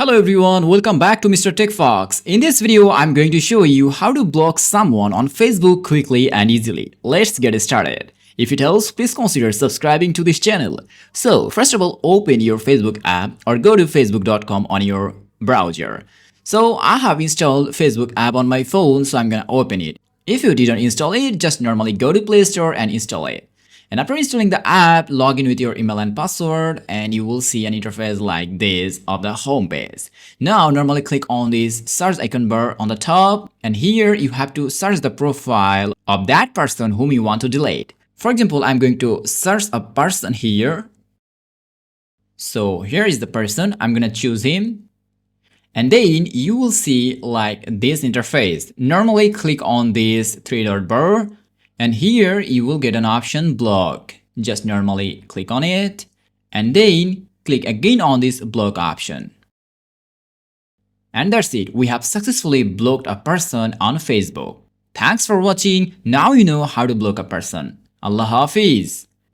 Hello everyone, welcome back to Mr. Techfox. In this video, I'm going to show you how to block someone on Facebook quickly and easily. Let's get started. If it helps, please consider subscribing to this channel. So, first of all, open your Facebook app or go to facebook.com on your browser. So, I have installed Facebook app on my phone, so I'm gonna open it. If you didn't install it, just normally go to Play Store and install it. And after installing the app, log in with your email and password and you will see an interface like this of the home page. Now normally click on this search icon bar on the top and here you have to search the profile of that person whom you want to delete. For example, I'm going to search a person here. So here is the person, I'm gonna choose him. And then you will see like this interface. Normally click on this three-dot bar. And here you will get an option block. Just normally click on it and then click again on this block option. And that's it. We have successfully blocked a person on Facebook. Thanks for watching. Now you know how to block a person. Allah Hafiz.